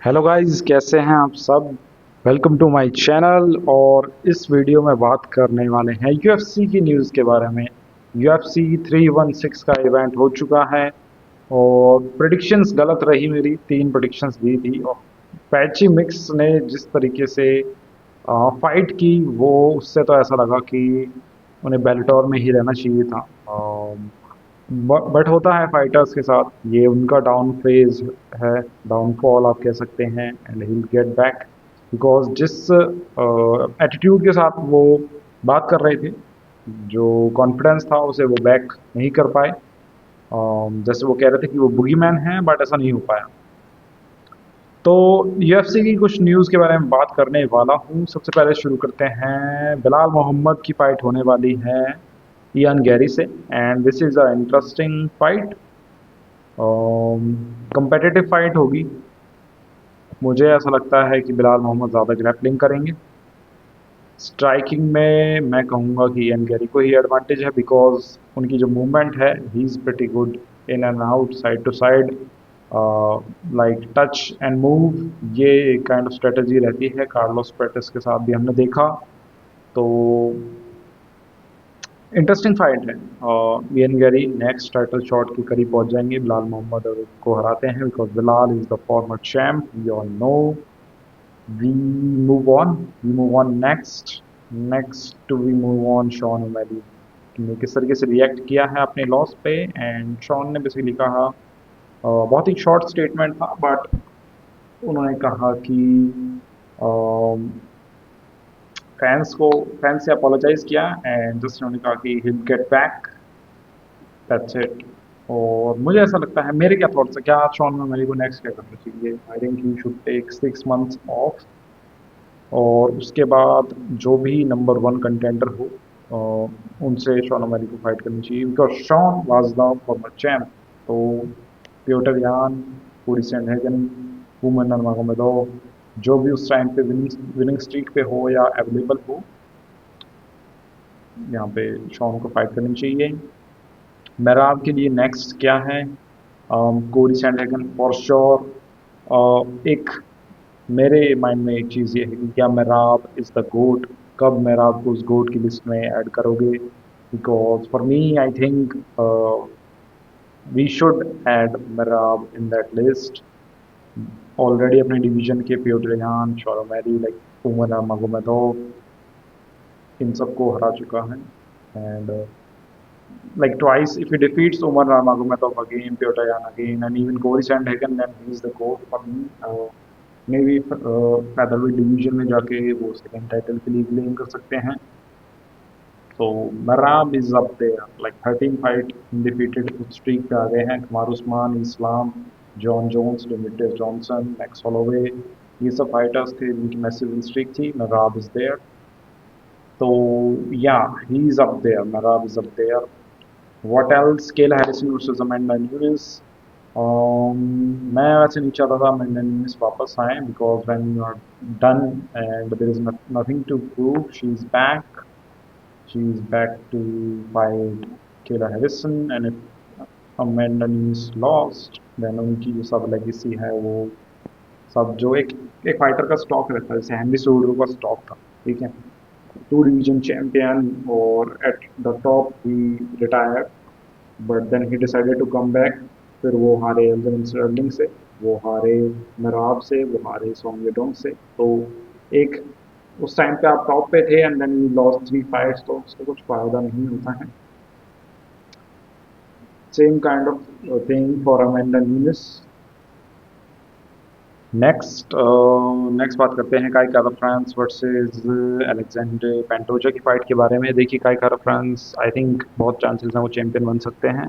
Hello guys, कैसे हैं आप सब। Welcome to my channel. और इस वीडियो में बात करने वाले हैं यूएफसी की न्यूज़ के बारे में। यूएफसी 316 का इवेंट हो चुका है और प्रेडिक्शंस गलत रही, मेरी 3 प्रेडिक्शंस दी थी। और पैची मिक्स ने जिस तरीके से फाइट की, वो उससे तो ऐसा लगा कि उन्हें बेल्टोर में ही रहना चाहिए था। बट होता है फाइटर्स के साथ, ये उनका डाउन फेज है, डाउनफॉल आप कह सकते हैं। And he will get back, because जिस एटीट्यूड के साथ वो बात कर रहे थे, जो कॉन्फिडेंस था, उसे वो बैक नहीं कर पाए। जैसे वो कह रहे थे कि वो बुगीमैन है, बट ऐसा नहीं हो पाया। तो यूएफसी की कुछ न्यूज़ के बारे में बात करने वाला हूँ। सबसे पहले शुरू करते हैं, बिलाल मोहम्मद की फाइट होने वाली है इयान गैरी से। And this is a interesting fight, competitive fight होगी। मुझे ऐसा लगता है कि बिलाल मोहम्मद ज़्यादा ग्रैपलिंग करेंगे। स्ट्राइकिंग में मैं कहूँगा कि इयान गैरी को ही एडवांटेज है, बिकॉज उनकी जो मूवमेंट है, he is pretty good in and out, side to side, like touch and move. ये काइंड ऑफ स्ट्रेटजी रहती है, कार्लोस पेट्रेस के साथ भी हमने देखा। तो इंटरेस्टिंग फाइट है। Ian Gary next title shot के करीब पहुंच जाएंगे, बिलाल मोहम्मद और को हराते हैं, because Belal is the former champ, we all know. We move on, we move on next we move on Sean O'Malley ने किस तरीके से रिएक्ट किया है अपने लॉस पे। एंड शॉन ने बेसिकली कहा, बहुत ही शॉर्ट स्टेटमेंट था, बट उन्होंने कहा कि फैंस से अपोलोजाइज किया, एंड जस्ट उन्होंने कहा कि ही गेट बैक, दैट्स इट। और मुझे ऐसा लगता है, मेरे क्या थॉट्स है, क्या शॉन मेरी को नेक्स्ट क्या करना चाहिए। I think he should take 6 months off, और उसके बाद जो भी नंबर 1 कंटेंडर हो, उनसे शॉन ओमैली को फाइट करनी चाहिए, because Sean was the former champ. तो प्योटर यान, पूरी सैंडहैगन, वुमन नरमागोमेदोव, जो भी उस टाइम पे विनिंग स्ट्रीक पे हो या अवेलेबल हो, यहाँ पे शॉन को फाइट करनी चाहिए। मेराब के लिए नेक्स्ट क्या है, कोरी सैंडहैगन फॉर श्योर। एक मेरे माइंड में एक चीज़ ये है कि क्या मेराब इज़ द गोट, कब मेराब को उस गोट की लिस्ट में ऐड करोगे। Because for me I think we should add Merab in that list. Already अपने डिवीजन के प्योड्रियान, शोरोमैरी, लाइक उमर मागोमेदोव, इन सबको हरा चुका है। And like twice, if he defeats Umar Nurmagomedov again, Piotr Jan again, and even Cory Sandhagen, then he is the GOAT for me. Maybe featherweight division में जाके वो सेकंड टाइटल के लिए क्लेम कर सकते हैं। तो Merab is up there, like 13 fight undefeated streak पे आ गए हैं। Kamaru Usman, Islam, Jon Jones, Demetrious Johnson, Max Holloway, ये सब फाइटर्स थे जिनकी मैसिव स्ट्रीक थी। Merab is there, तो yeah, he is up there, Merab is up there. What else? Kayla Harrison versus Amanda Nunes. मैं वैसे नहीं चाहता था अमेंडा न्यूनेस वापस आए, because when you are done and there is nothing to prove, she is back to fight Kayla Harrison. And if Amanda Nunes lost, then उनकी जो सब लेगेसी है, वो सब जो एक एक फाइटर का स्टॉक रहता है, जैसे हेनरी सोडो का स्टॉक था, ठीक है, 2 डिवीजन चैंपियन, और at the top he retired, but then he decided to come back. फिर वो हारे एल्जिन स्टर्लिंग से, वो हारे मेराब से, वो हारे सॉन्ग येडोंग से। तो एक उस टाइम पे आप टॉप पे थे, and then you lost 3 fights, तो उसका कुछ फायदा नहीं होता है। Same kind of thing for Amanda Nunes. नेक्स्ट बात करते हैं Kai Kara France versus Alexandre Pantoja की फाइट के बारे में। देखिए, Kai Kara France, I think बहुत चांसेस हैं वो चैंपियन बन सकते हैं,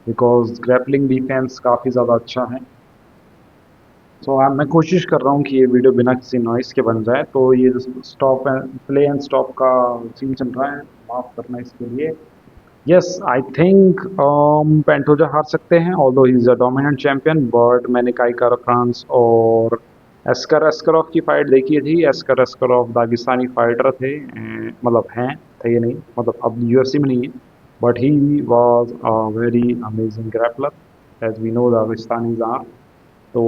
बिकॉज ग्रैपलिंग डिफेंस काफ़ी ज़्यादा अच्छा है। तो मैं कोशिश कर रहा हूँ कि ये वीडियो बिना किसी नॉइस के बन जाए। तो ये जो stop and play and stop का सीन चल रहा है, माफ़ करना इसके लिए। यस, आई थिंक पेंटोजा हार सकते हैं, although he is a dominant champion. But मैंने काई कारा फ्रांस और एस्कर एस्करॉफ की फाइट देखी थी। एस्कर एस्करॉफ दागिस्तानी फाइटर थे, मतलब हैं, थे ये नहीं, मतलब अब यूएफसी में नहीं है, but he was a very amazing grappler, as we know Dagestanis are. तो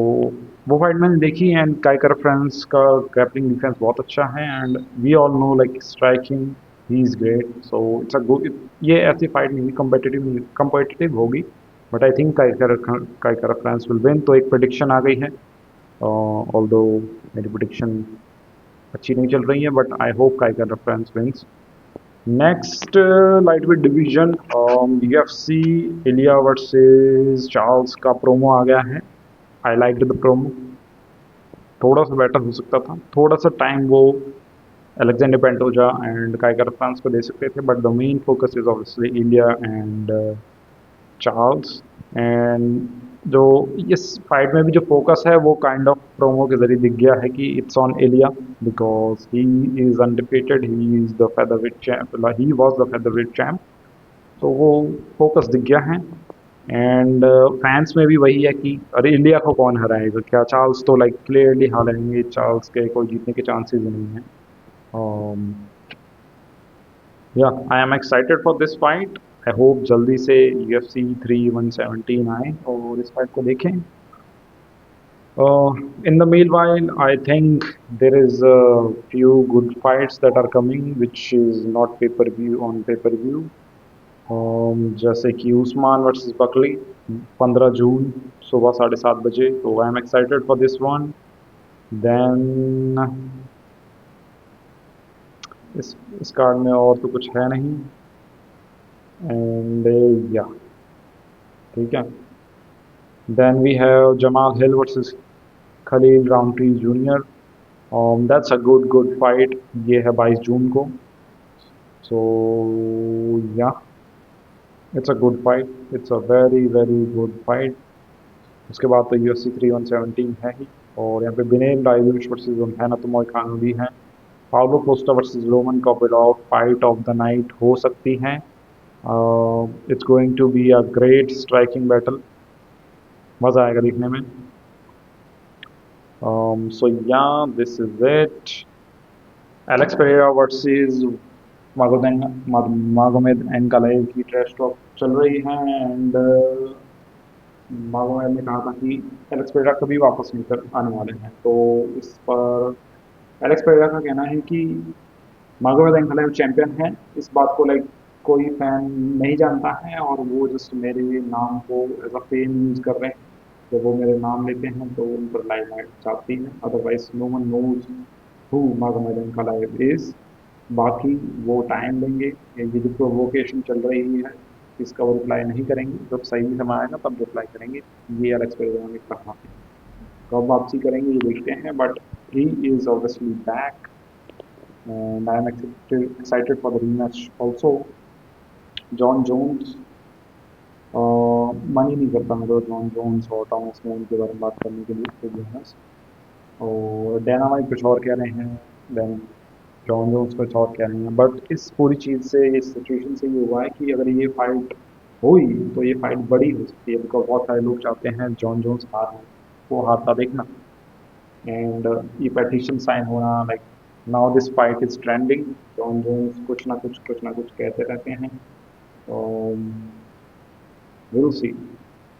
वो फाइट मैंने देखी एंड काइकर फ्रेंड्स का ग्रैपलिंग डिफेंस बहुत अच्छा है and we all know like striking he is great so it's a good ये ऐसी फाइट नहीं कम्पिटिटिव होगी but I think Kai Kara France will win तो एक प्रेडिक्शन आ गई है ऑल्दो मेरी प्रेडिक्शन अच्छी नहीं चल रही है but I hope Kai Kara France wins next lightweight division UFC Ilia versus Charles का प्रोमो आ गया है आई लाइक द प्रोमो थोड़ा सा बेटर हो सकता था थोड़ा सा टाइम वो Alexander Pantoja and Kiger France को दे सकते थे but the main focus is obviously India and Charles and जो इस फाइट में भी जो फोकस है वो काइंड ऑफ प्रोमो के जरिए दिख गया है कि it's on Ilia because he is undefeated he is the featherweight champ he was the featherweight champ तो वो फोकस दिख गया है एंड फैंस में भी वही है कि अरे इंडिया को कौन हराएगा क्या चार्ल्स तो लाइक क्लियरली हारेंगे चार्ल्स के कोई जीतने के चांसेस ही नहीं है या आई am excited for this fight I hope जल्दी से UFC 3 117 आए और इस फाइट को देखें in the meanwhile I think there is a few good fights that are coming which is not pay per view on pay per view जैसे कि Usman versus Buckley 15 जून सुबह 7:30 बजे तो I am excited for this one then इस card में और तो कुछ है नहीं एंड या ठीक है then we have Jamal Hill versus Khalil Rountree Junior that's a good fight ये है 22 जून को so yeah it's a good fight it's a very good fight उसके बाद तो UFC 3 117 है ही और यहाँ पे बिनेल डाइविश वर्सेस हैनतमोय खान भी हैं Pablo Costa versus Roman Kopylov fight of the night हो सकती है it's going to be a great striking battle मज़ा आएगा देखने में so yeah this is it Alex Pereira versus Magomed Ankalaev की ट्रैश टॉक चल रही है एंड मागोमेद ने कहा था कि एलेक्स पेरेरा कभी वापस नहीं कर आने वाले हैं तो इस पर एलेक्स पेरेरा का कहना है कि मागोमेद एनकालेव चैंपियन है इस बात को लाइक कोई फैन नहीं जानता है और वो जस्ट मेरे नाम को एज अ फेम यूज़ कर रहे हैं जब वो मेरे नाम लेते हैं तो उन पर लाइमलाइट चाहती है otherwise no one knows who Magomed Ankalaev is बाकी वो टाइम लेंगे ये जो प्रोवोकेशन चल रही है इसका वो रिप्लाई नहीं करेंगे जब सही समय आएगा तब रिप्लाई करेंगे ये एलेक्स पेरेरा ने कहा है कब वापसी करेंगे ये देखते हैं but he is obviously back and I am excited for the rematch also Jon Jones मन ही नहीं करता मेरे जॉन जोन्स और टॉमस मोन के बारे में बात करने के लिए टू बी ऑनेस्ट और डायनामाइट कुछ और कह रहे हैं देन जॉन जोन्स कुछ और कह रहे हैं बट इस पूरी चीज़ से इस सिचुएशन से ये हुआ है कि अगर ये फाइट हुई तो ये फाइट बड़ी हो सकती है बिकॉज बहुत सारे लोग चाहते हैं जॉन जोन्स हार वो हारता देखना एंड ये पेटिशन साइन होना like now this fight is trending Jon Jones कुछ ना कुछ कहते रहते हैं will see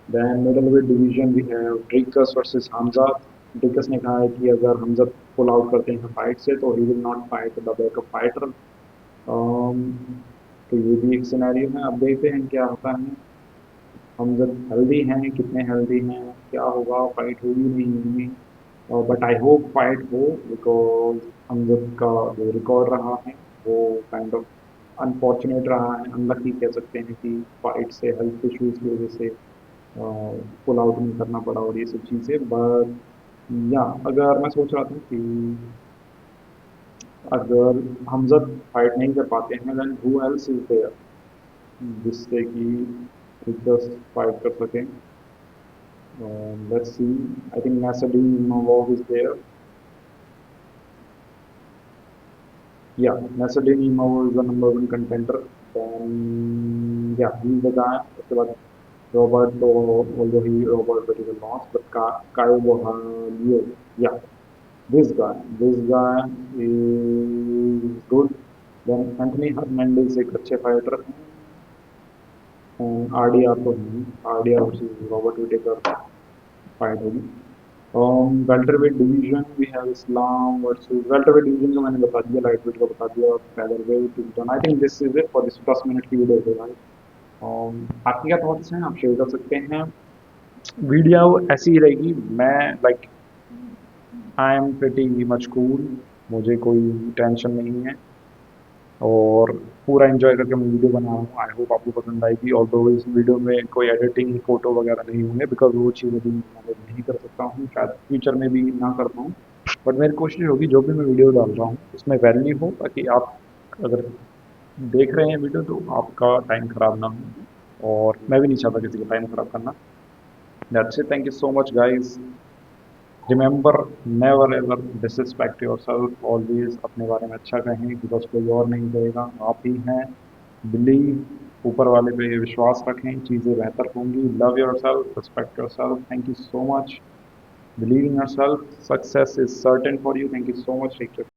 then middleweight division भी है ड्रिकस वर्सेस हमजात ड्रिकस ने कहा है कि अगर हमजात पुल आउट करते हैं फाइट से तो he will not fight the backup fighter तो ये भी एक सिनेरियो है अब देखते हैं क्या होता है हमजात हेल्दी हैं कितने हेल्दी हैं क्या होगा फाइट होगी नहीं होगी बट आई होप फाइट हो बिकॉज हमजद का जो रिकॉर्ड रहा है वो काइंड ऑफ अनफॉर्चुनेट रहा है अनलकी कह सकते हैं कि फाइट से हेल्थ इश्यूज की वजह से पुल आउट नहीं करना पड़ा और ये सब चीज़ें बट या अगर मैं सोच रहा था कि अगर हमजद फाइट नहीं कर पाते हैं then who else is there जिससे कि दिग्गज फाइट कर सकें let's see I think Nasruddin Imavov is there yeah Nasruddin Imavov is the #1 contender then yeah he's the guy उसके बाद Robert तो although Robert but is a loss but Caio Borralho yeah this guy is good then Anthony Hernandez एक अच्छे fighter हैं RDR तो नहीं RDR versus Robert Whittaker fight होगी welterweight division we have Islam versus welterweight division का मैंने बता दिया, लाइट वेट का बता दिया, और featherweight is done. I think this is it for this 10 minute की वीडियो है भाई। आपके क्या थॉट्स हैं, आप शेयर कर सकते हैं। वीडियो ऐसी ही रहेगी। मैं like I am pretty much cool, मुझे कोई टेंशन नहीं है, और पूरा एंजॉय करके मैं वीडियो बना रहा हूँ। आई होप आपको पसंद आएगी। और तो इस वीडियो में कोई एडिटिंग फोटो वगैरह नहीं होंगे, बिकॉज वो चीज़ अभी मैं नहीं कर सकता हूँ, शायद फ्यूचर में भी ना कर पाऊँ। बट मेरी कोशिश होगी जो भी मैं वीडियो डाल रहा हूँ उसमें वैल्यू हो, ताकि आप अगर देख रहे हैं वीडियो तो आपका टाइम खराब ना हो, और मैं भी नहीं चाहता किसी का टाइम खराब करना। That's it, thank you so much guys. Remember, never ever disrespect yourself, always अपने बारे में अच्छा कहें, बिकॉज कोई और नहीं कहेगा, आप ही हैं। बिलीव, ऊपर वाले पे विश्वास रखें, चीज़ें बेहतर होंगी। Love yourself, respect yourself, thank you so much. Believe in yourself, success is certain for you. Thank you so much, take care.